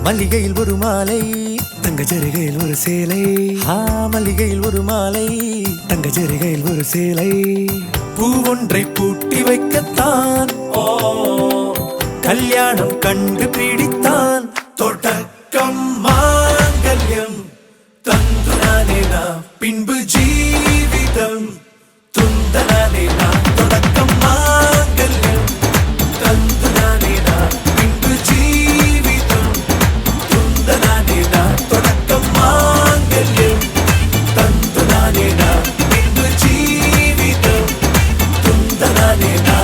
மல்லிகையில் ஒரு மாலை, தங்க ஜரிகையில் ஒரு சேலை. மல்லிகையில் ஒரு மாலை, தங்க ஜரிகையில் ஒரு சேலை. பூ ஒன்றை பூட்டி வைக்கத்தான் கல்யாணம் கண்டு பிடித்தான். தொடக்கம் மாங்கல்யம் தந்துனானே நாம், பின்பு ஜீவிதம் துந்தனானே நாம். தொடக்கம் மாங்கல்யம் தந்துனானே நாம், பின்பு ஜீவிதம் துந்தனானே நாம். தொடக்கம் மாங்கல்யம் தந்துனானே நாம், பின்பு ஜீவிதம் துந்தனானே நாம்.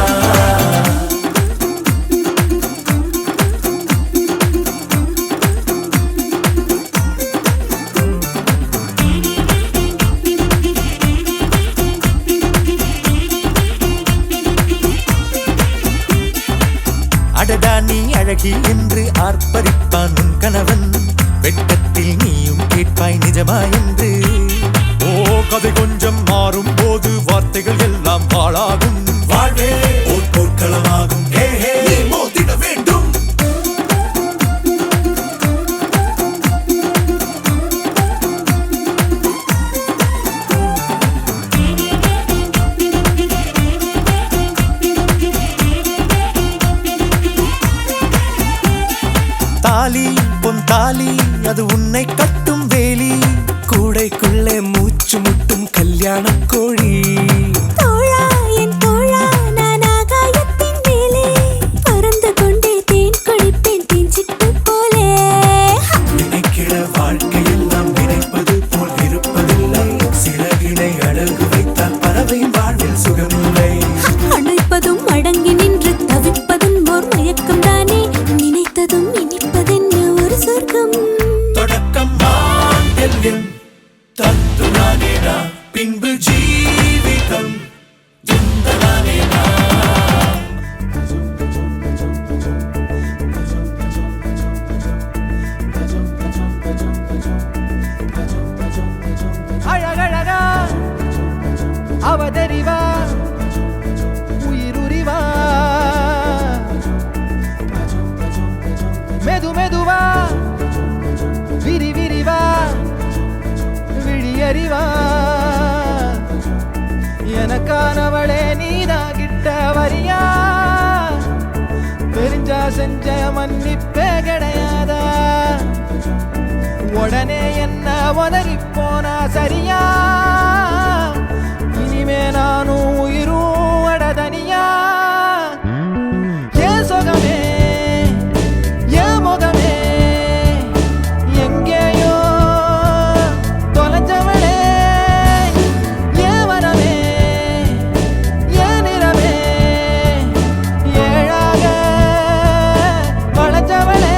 அடடா நீ அழகி என்று ஆர்ப்பரிப்பான் உன் கணவன். வெட்கத்தில் நீயும் கேட்பாய் நிஜமா என்று. கதை கொஞ்சம் மாறும் போது வார்த்தைகள் எல்லாம் பாழாகும். வாழ்வே ஓர் போர்க்களமாகும். நீ மோதிட வேண்டும். தாலி பொன் தாலி, அது உன்னை கட்டும் வேலி. கூடைக்குள்ளே மூச்சு முட்டும் கல்யாண கோழி. தோழா என் தோழா, நான் ஆகாயத்தின் மேலே பறந்து கொண்டே தேன் குடிப்பேன் தேஞ்சிட்டு போலே. நினைக்கிற வாழ்க்கையில் நாம் நினைப்பது போல் இருப்பதில்லை. சிறகினை அழகு வைத்தால் பறவை வாழ்வில் சுகமில்லை. அணைப்பதும் அடங்கி நின்று தவிப்பதும் ஓர் மயக்கம் தானே. நினைத்ததும் இனிப்பதென்ன ஒரு சொர்க்கம். தொடக்கம் மாங்கல்யம் தந்துனானே நாம், பின்பு ஜீவிதம் துந்தனானே நாம். அழகழகா அவதறிவா உயிருரிவா, மெது மெதுவா விரி விரிவா விழியறிவா. எனக்கானவளே நீதான் கிட்ட வரியா, தெரிஞ்சா செஞ்ச மன்னிப்பே கிடையாதா. உடனே என்ன உதறி போனா சரியா, இனிமே நானும் உயிரும் அடதனியா. ஏன் சுகமே ஏன் முகமே எங்கேயோ தொலைஞ்சவளே. ஏன் வரமே ஏன் நிறமே ஏழாக வளைஞ்சவளே.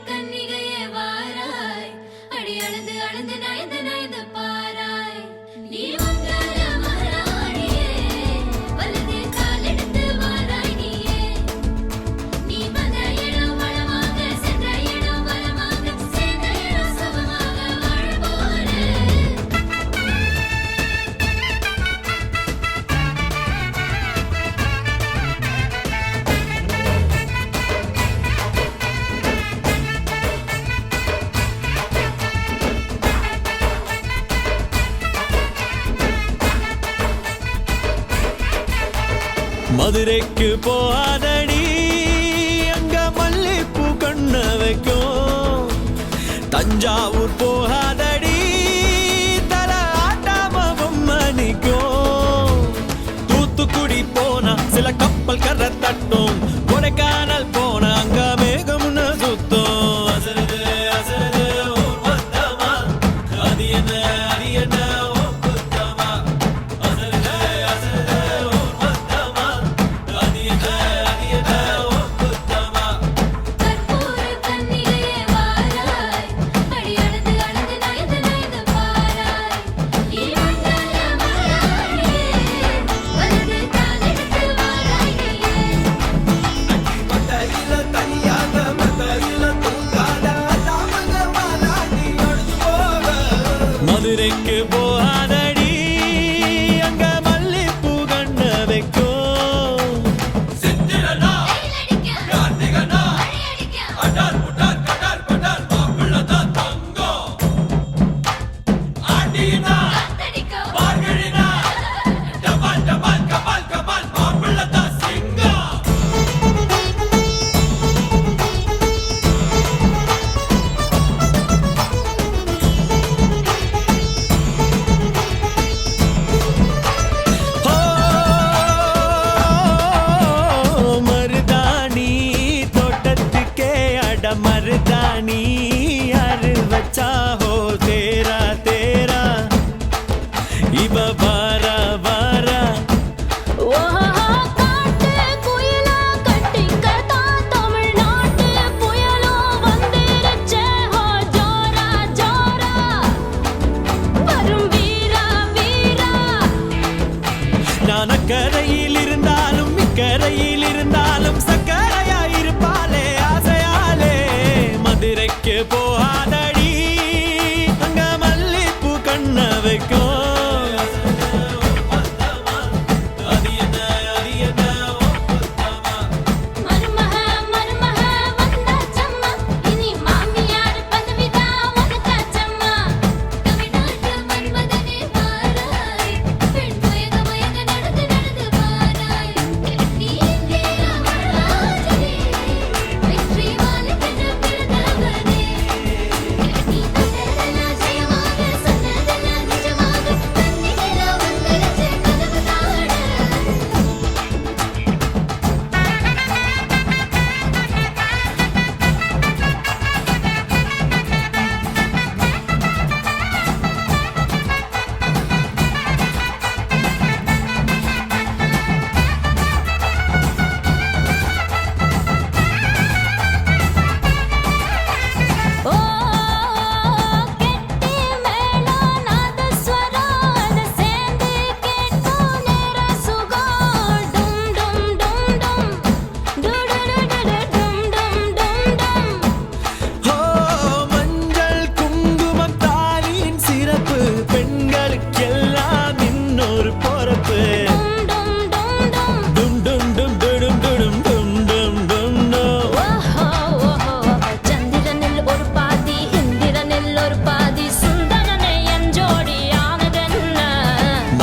கண்ணிகையே வாராய், அடி அளந்து அளந்து நயந்து நயந்து பாராய். நீ மங்கள மகாராணியே, வலது காலெடுத்து வாராய் நீயே. நீ வந்த இடம் வளமாக, சென்ற இடம் வளமாக, சேர்ந்த இடம் சுகமாக வாழ போறேன். மதுரைக்கு போகாதடி, அங்க மல்லிப்பூ கண்ண வைக்கும். தஞ்சாவூர் போகாதடி, தல ஆட்டாம பொம்மணிக்கும். தூத்துக்குடி போனா சில கப்பல் கரை தட்டும். கொடைக்கானல் போனா அங்க மேகம்னு சுத்தும். அசருது அசருது ஊர் மொத்தமா, அது என்ன அது என்ன ஓ குத்தமா. அசருது அசருது ஊர் மொத்தமா, அது என்ன அது என்ன ஓ குத்தமா. கற்பூர கண்ணிகையே வாராய், அட மருதாணி யாரு வச்சா ஹோ தேரா தேரா இவ வாரா வாரா நான் அக்கரையில் இருந்தாலும் இக்கரையில் இருந்தாலும் சக்கரையாயிருப்பாளே ஆசையாலே மதுரைக்கு போகாதடி அங்க மல்லிப்பூ கண்ண வைக்கும்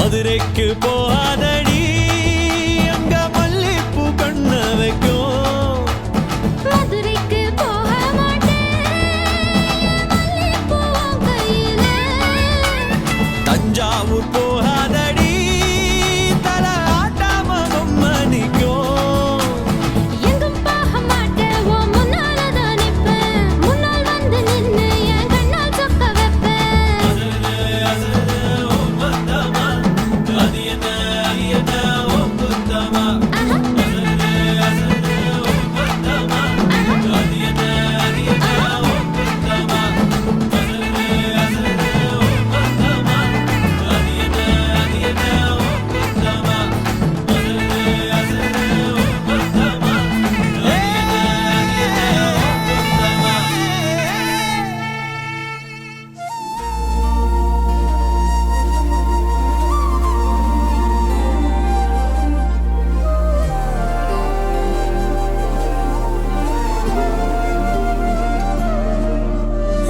மதுரைக்கு போகாதடி அங்க மல்லிப்பூ கண்ண வைக்கும் மதுரைக்கு போக மாட்டேன் மல்லிப்பூ கையில தஞ்சாவூர் போகாதடி தல ஆட்டாம பொம்மணிக்கும் எங்கும் போக மாட்டேன் ஓ முன்னாலதான் நிப்பேன் முன்னால் வந்து நின்னு என் கண்ணால் சொக்க வைப்பேன்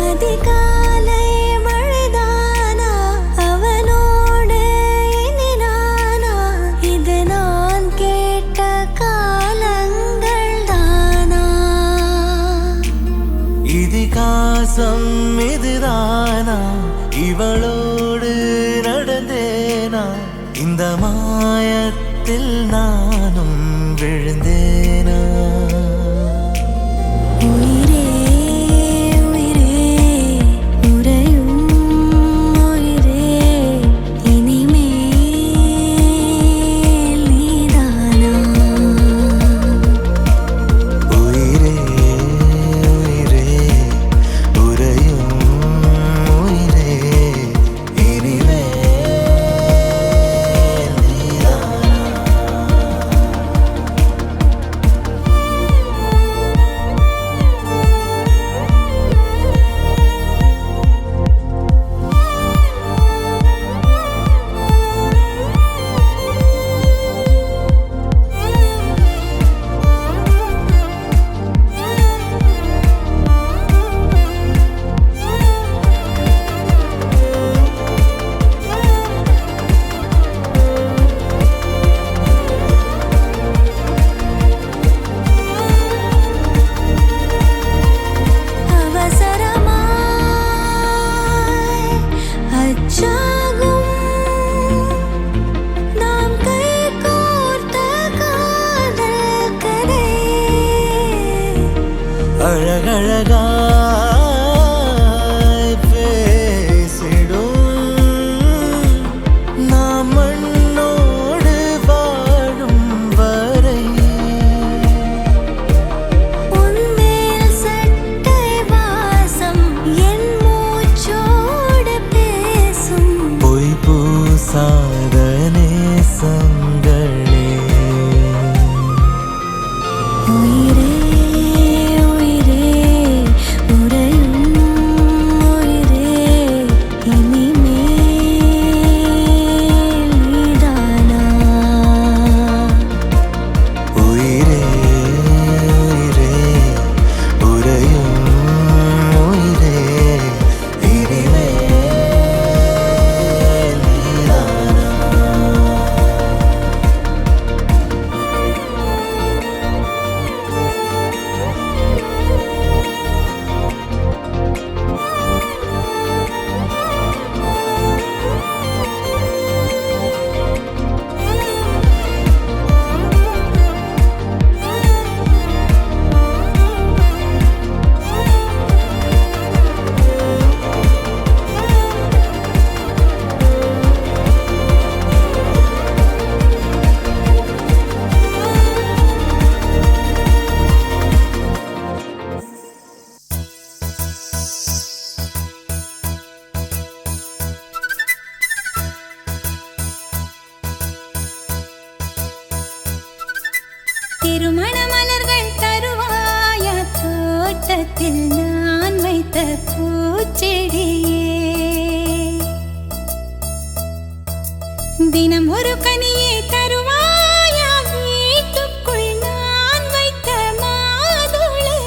அதிகாலை மழைதானா அவனோடு இனி நானா இது நான் கேட்ட காலங்கள் தானா இதிகாசம் இதுதானா இவளோடு நடந்தேனா இந்த மாயத்தில் நானும் விழுந்தேனா உயிரே உயிரே உறையும் உயிரே இனிமேல் நீதானா உயிரே உயிரே உறையும் உயிரே இனிமேல் நீதானா அழகாய் பேசிடும் நாம் மண்ணோடு வாழும் வரை உன்மேல் சட்டை வாசம் என் மூச்சோடு பேசும் பொய் பூசாத நேசங்களே உயிரே உயிரே உறையும் உயிரே இனிமேல் நீதானா உயிரே உயிரே உறையும் உயிரே இனிமேல் நீதானா திருமண மலர்கள் தருவாயா தோட்டத்தில் நான் வைத்த பூச்செடியே தினம் ஒரு கனியை தருவாயா வீட்டுக்குள் நான் வைத்த மாதுளையே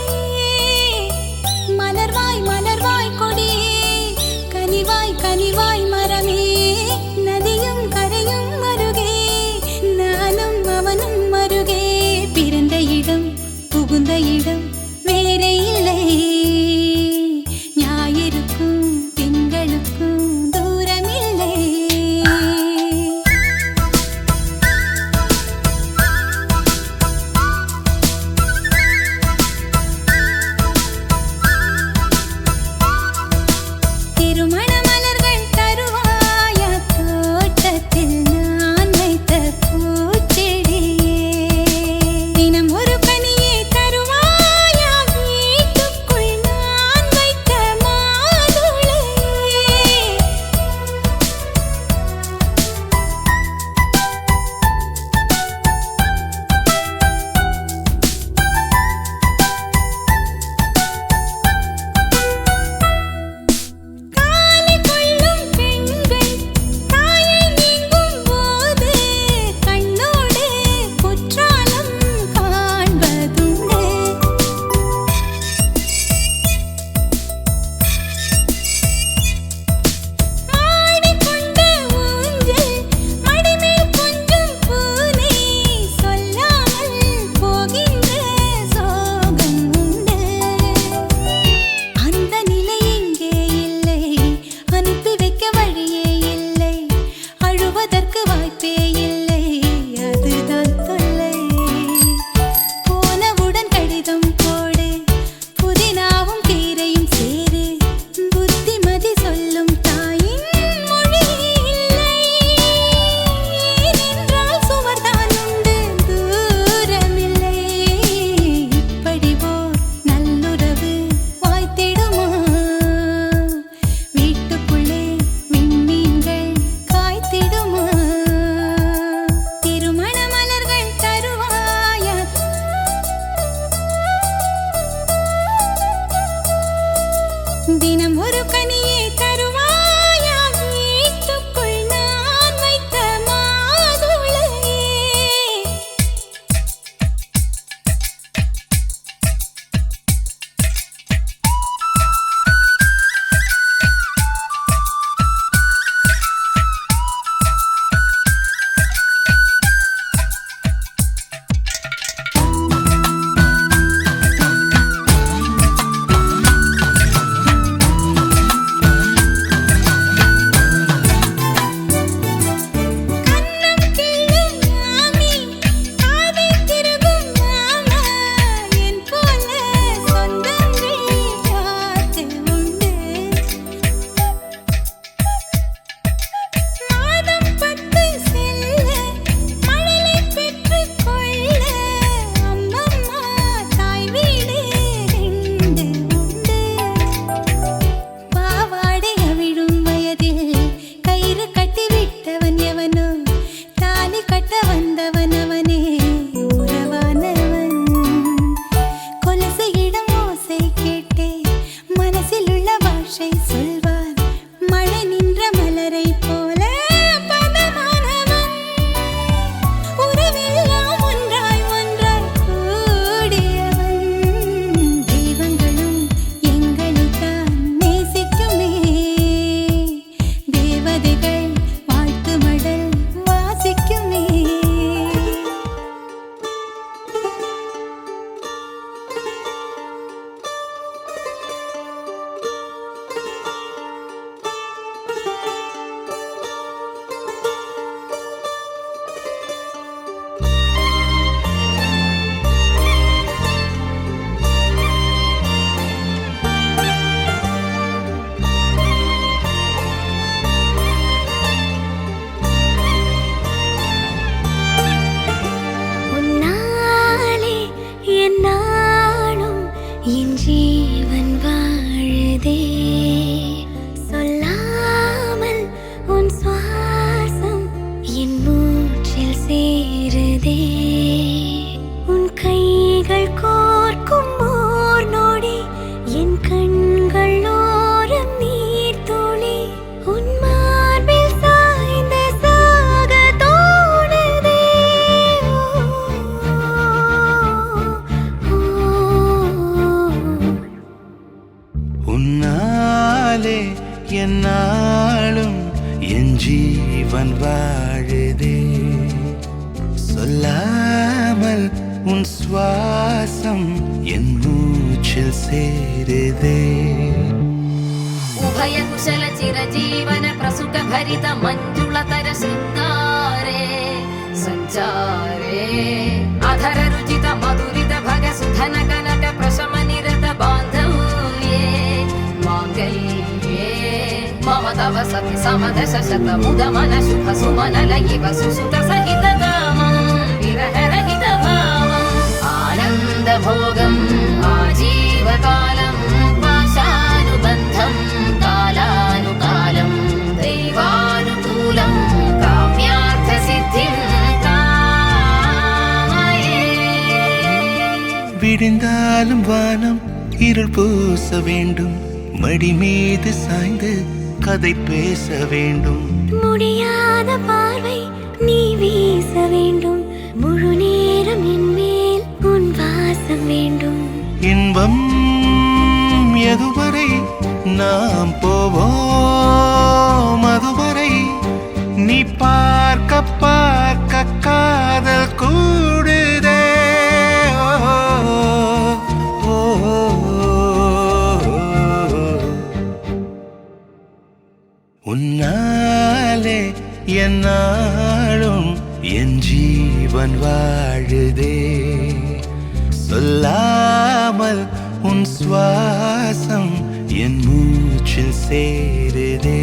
மலர்வாய் மலர்வாய் கொடியே கனிவாய் கனிவாய் மரமே நதியும் கரையும் அருகே நானும் அவனும் அருகே பிறந்த இடம் புகுந்த இடம் வேறே இல்லை ஞாயிறுக்கும் திங்களுக்கும் தூரமில்லை திருமண மலர்கள் தருவாயா தோட்டத்தில் நான் வைத்த பூச்செடியே தினம் ஒரு கனியை தருவாயா வீட்டுக்குள் நான் வைத்த மாதுளையே காலை கொள்ளும் பெண்கள் தாயை நீங்கும் போது கண்ணோடு குற்றாலம் காண்பதுண்டு ஆடிக்கொண்ட ஊஞ்சல் மடிமேல் கொஞ்சம் பூனை சொல்லாமல் போகின்ற சோகம் உண்டு அந்த நிலை இங்கே இல்லை அனுப்பி வைக்க வழியே இல்லை அழுவதற்கு வாய்ப்பே இல்லை அதுதான் தொல்லை போனவுடன் கடிதம் போடு புதினாவும் கீரையும் சேரு புத்திமதி சொல்லும் தாயின் மொழி இல்லை ஏனென்றால் சுவர்தான் உண்டு தூரமில்லை இப்படி போர் நல்லுறவு வாய்த்திடுமா வீட்டுக்குள்ளே விண்மீன்கள் காய்த்திடுமா திருமண மலர்கள் தருவாயா தினம் ஒரு கனியை தருவாயா வீட்டுக்குள் நான் வைத்த மாதுளையே ஜீவன் வாழுதே சொல்லாமல் உன் சுவாசம் என் மூச்சில் சேருதே உன் கைகள் கோர்க்கும் ஓர் நொடி என் கண்கள் ஓரம் நீர் துளி உன் மார்பில் சாய்ந்த சாக தோணுதே உன்னாலே என்னாலும் என் ஜீவன் வாழுதே சொல்லாமல் உன் சுவாசம் என் மூச்சில் சேருதே उभय कुशल चिरजीवन प्रसुख भरित मंजुलतर शृंगारे संचारे अधर रुचित मधुरित भग सुधन कनक प्रशम निरत बांधव्ये मांगल्ये मम तव सति समदश शत मुद मन शुभ सुमन लयिव सुसुत सहित कामं विरह रहित भावम् आनंद भोगम् आजीवकालम् पाशानुबन्धम् कालानुकालं दैवानुकूलं काम्यार्थसिद्धिं कामये விடிந்தாலும் வானம் இருள் பூச வேண்டும் மடி மீது சாய்ந்து கதை பேச வேண்டும் முடியாத பார்வை நீ வீச வேண்டும் முழு நேரம் என் மேல் உன் வாசம் வேண்டும் இன்பம் எதுவரை நாம் போவோம் அதுவரை நீ பார்க்க பார்க்க காதல் கூடுதே ஓ, ஓ, ஓ. உன்னாலே என்னாலும் என் ஜீவன் வாழுதே சொல்லாமல் உன் சுவாசம் என் மூச்சில் சேருதே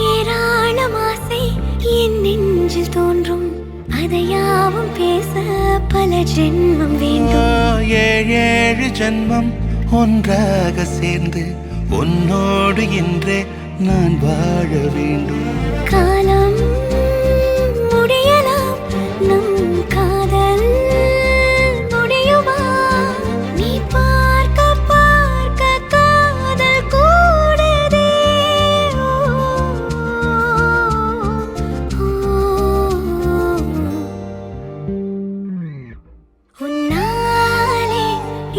ஏராளம் ஆசை என் நெஞ்சில் தோன்றும் அதையாவும் பேச பல ஜென்மம் வேண்டும் ஏழேழு ஜன்மம் ஒன்றாக சேர்ந்து உன்னோடு இன்றே நான் வாழ வேண்டும் காலம் முடியலாம் நம் காதல் முடியுமா நீ பார்க்க பார்க்க காதல் கூடுதே உன்னாலே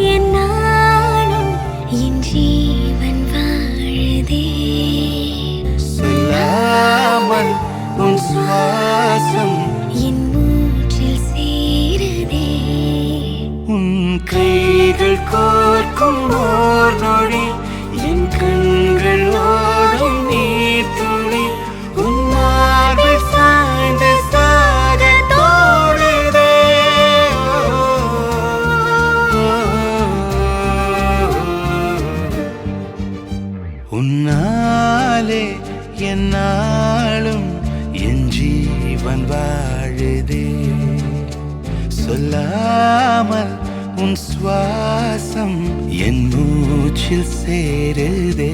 என்னாலும் என் ஜீவன் வாழுதே சொல்லாமல் உன் சுவாசம் என் மூச்சில் சேருதே உன் கைகள் கோர்க்கும் ஓர் நொடி என் கண்கள் ஓடும் நீர் துளி உன் மார்பில் சாய்ந்த சாக தோணுதே உன்னாலே என்னாலும் என் ஜீவன் வாழுதே சொல்லாமல் உன் சுவாசம் என் மூச்சில் சேருதே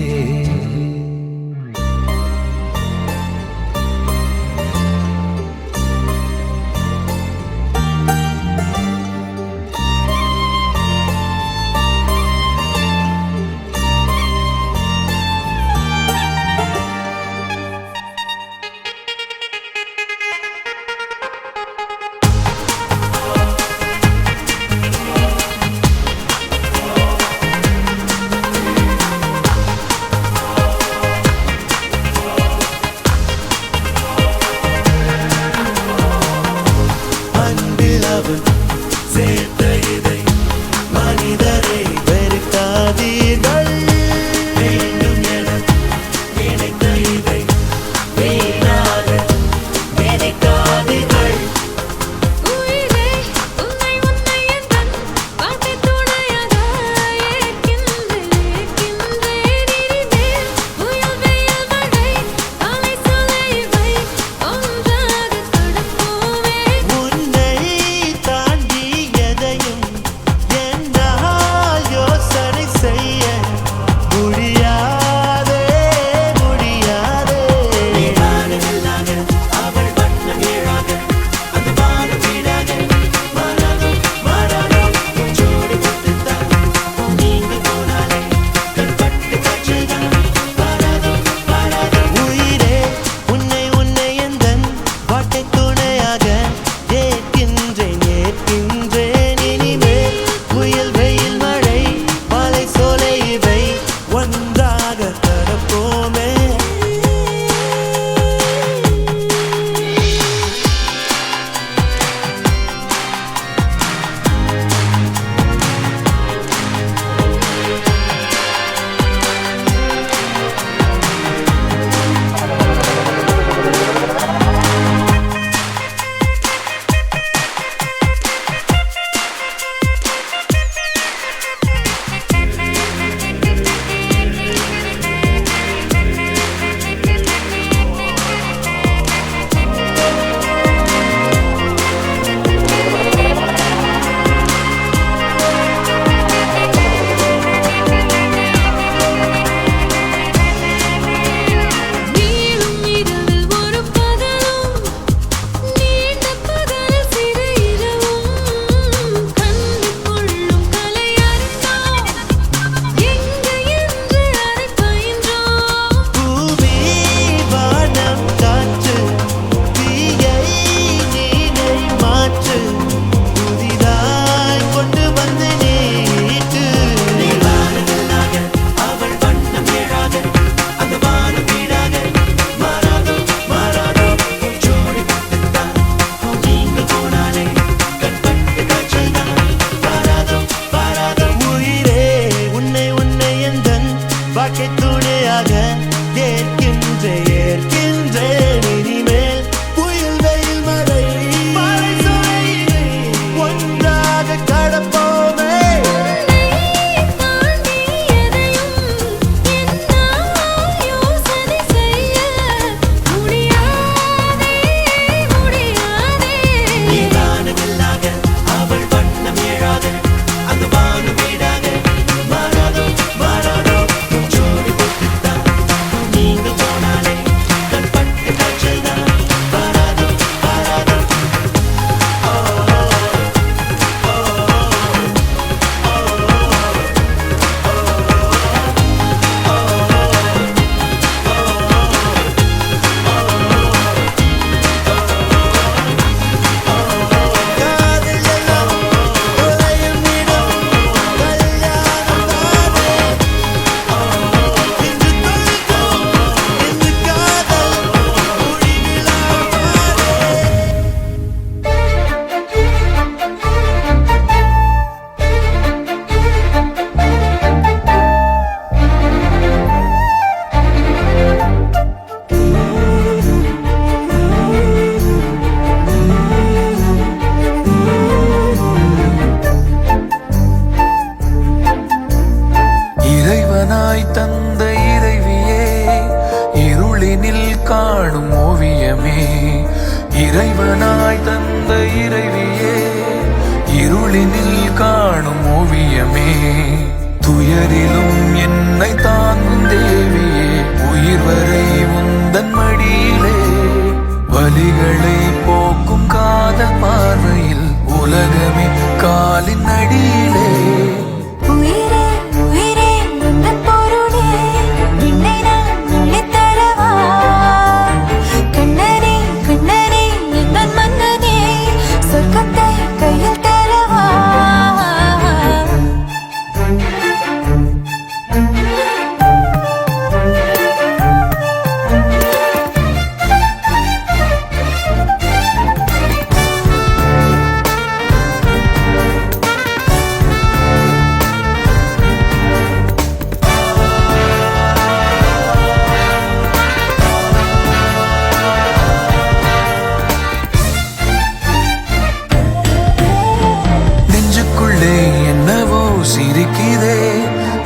சிரிக்குதே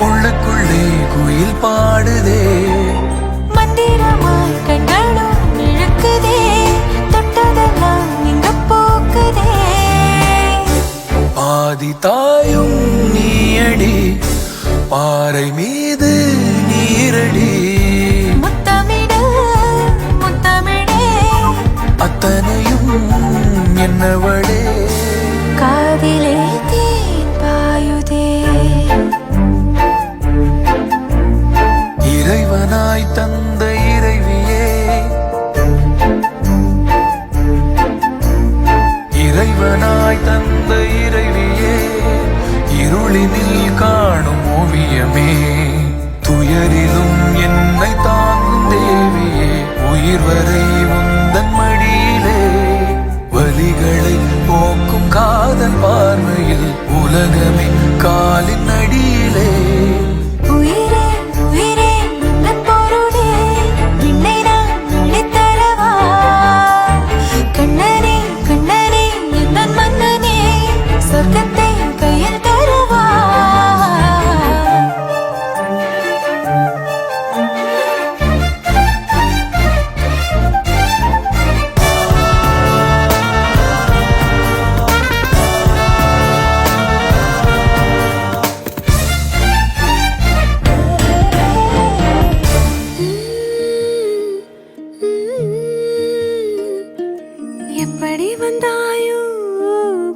உள்ளுக்குள்ளே குயில் பாடுதே மந்திரமாய் கண்களும் இழுக்குதே தொட்டதெல்லாம் இங்க போக்குதே பாதி தாயும் நீயடி பாறை மீது நீரடி முத்தமிடு முத்தமிழே அத்தனையும் என்னவளே காதிலே தேன் பாயுதே இறைவனாய் தந்த இறைவியே இறைவனாய் தந்த இறைவியே இருளினில் காணும் ஓவியமே துயரிலும் என்னை தாங்கும் தேவியே உயிர் வரை உந்தன் மடியிலே வலிகளை போக்கும் காதல் பார்வையில் உலகமே காலின் அடியிலே உயிரே உயிரே உந்தன் பொருளே என்னை நான் அள்ளித்தரவா கண்ணனே கண்ணனே எந்தன் மன்னனே சொர்க்கத்தை கையில் தருவா எப்படி வந்தாயோ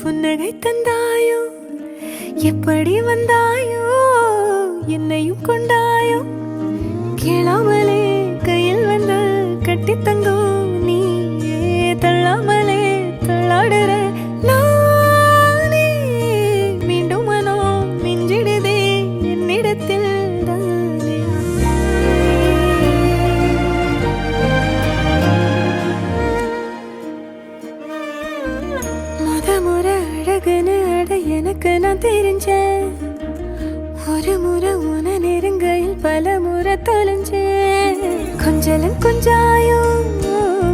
புன்னகை தந்தாயோ எப்படி வந்தாயோ என்னையும் கொண்டாயோ கேளாமலே கையில் வந்து கட்டி தங்கோ நீ தள்ளாமலே தள்ளாடுற நானே மீண்டும் மனோ மிஞ்சிடுதே என்னிடத்தில் தானே முறை அழகுன்னு அட எனக்கு நான் தெரிஞ்சேன் ஒரு முறை உன நெருங்கையில் பல முறை தொலைஞ்சேன் கொஞ்சலும் கொஞ்சாயோ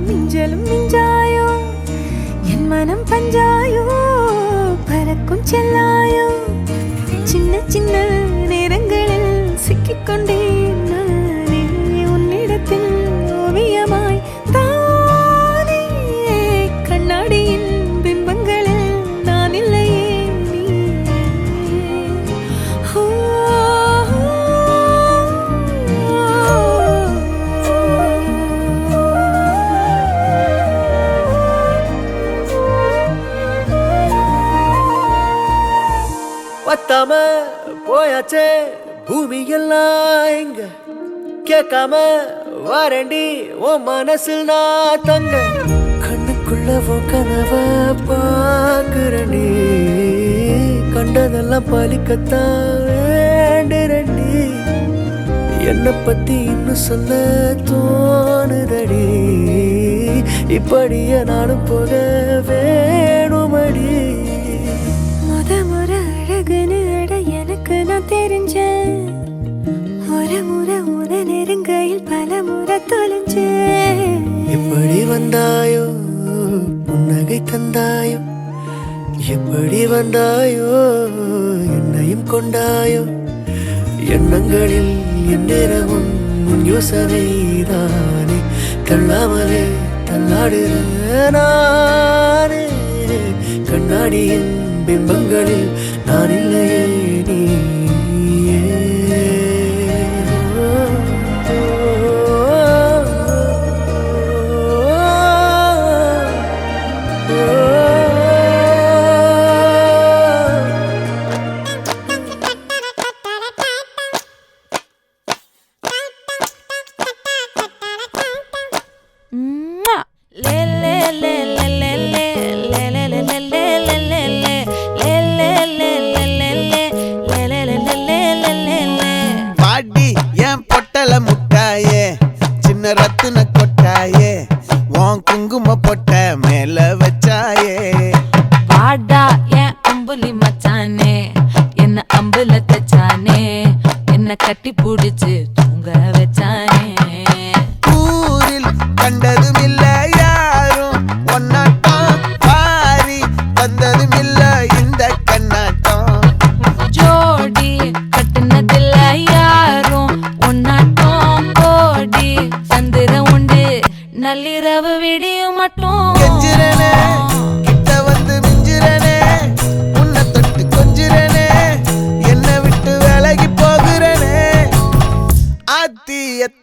மிஞ்சலும் மிஞ்சாயோ என் மனம் பஞ்சாயோ பறக்கும் செல்லாயோ சின்ன சின்ன நேரங்களில் சிக்கிக்கொண்டேன் நானே உன்னிடத்தில் ஓவியமாய் தானே கண்ணாடியின் பிம்பங்களில் நான் இல்லையே நீ பத்தாம போயாச்சே பூமி எல்லாம் இங்க கேட்காம வாரண்டி உன் மனசில் நான் தங்க கண்ணுக்குள்ள உன் கனவ பாக்குறண்டி கண்டதெல்லாம் பலிக்கத்தான் வேண்டுறண்டி என்னை பத்தி இன்னும் சொல்ல தோணுதடி இப்படியே நானும் போக வேணுமடி முறை அழகுன்னு அட எனக்கு நான் தெரிஞ்சேன் ஒரு முறை உன நெருங்கையில் பல முறை தொலைஞ்சேன் எப்படி வந்தாயோ புன்னகை தந்தாயோ எப்படி வந்தாயோ என்னையும் கொண்டாயோ எண்ணங்களில் எந்நேரமும் உன் யோசனை தானே தள்ளாமலே தள்ளாடுற நானே கண்ணாடியின் பிம்பங்களில் நான் இல்லையே நீயே le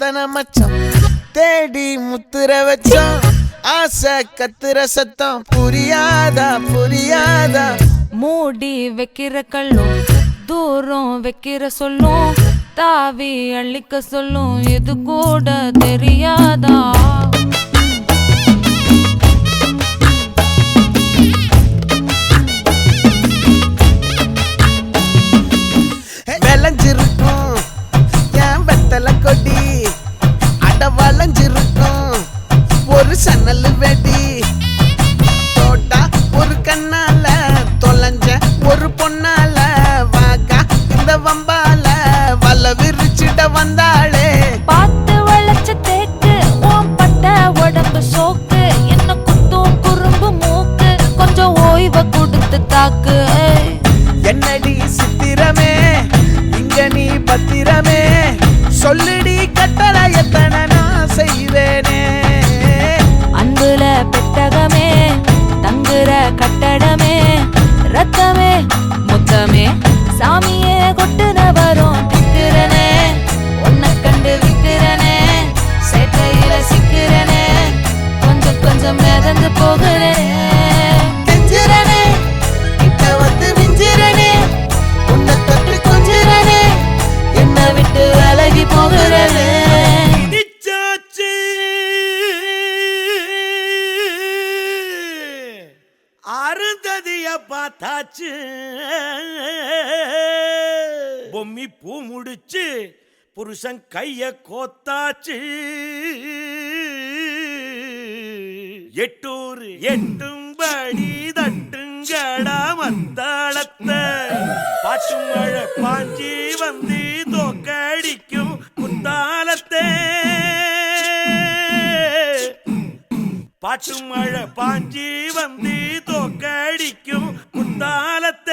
எத்தனை மச்சம் தேடி முத்துற வச்சோம் ஆசை கத்துற சத்தம் புரியாதா புரியாதா மூடி வைக்கிற கல்லும் தூரம் வைக்கிற சொல்லும் தாவி அள்ளிக்க சொல்லும் இது கூட தெரியாதா விளைஞ்சிருக்கும் என் வெத்தலை கொடி அட வளைஞ்சிருக்கும் ஒரு சன்னல் வெடி தோட்டா ஒரு கண்ணால தொலைஞ்ச ஒரு பொண்ணால வாக்கா இந்த வம்பால வல விரிச்சிட வந்தாளே பார்த்து வளைச்ச தேக்கு ஓம் பட்ட உடம்பு சோக்கு என்ன குத்தும் குறும்பு மூக்கு கொஞ்சம் ஓய்வை கொடுத்து தாக்கு என்னடி சித்திரமே இங்க நீ பத்திரமே சொல்லுடி கட்டளை எத்தனை நான் செய்வேனே அன்புல பெட்டகமே தங்குற கட்டடமே ரத்தமே முத்தமே சாமியே கொட்டுன வரும் திக்கிறனே உன்னை கண்டு விக்கிறனே சேட்டையில சிக்கிறனே கொஞ்சம் கொஞ்சம் மிதந்து போகிறேன் கெஞ்சிரனே கிட்ட வந்து மிஞ்சிரனே உன்னை தொட்டு கொஞ்சிரனே என்னை விட்டு விலகி போகிறனே இடிச்சாச்சு அருந்ததிய பார்த்தாச்சு பொம்மி பூ முடிச்சு புருஷன் கைய கோத்தாச்சு எட்டூர் எட்டும்படி தட்டுங்கடா மத்தாளத்தை பாட்டு மழை பாஞ்சி வந்து தோக்கடிக்கும் குத்தாலத்தை பாட்டு மழை பாஞ்சி வந்து தோக்கடிக்கும் குத்தாலத்தை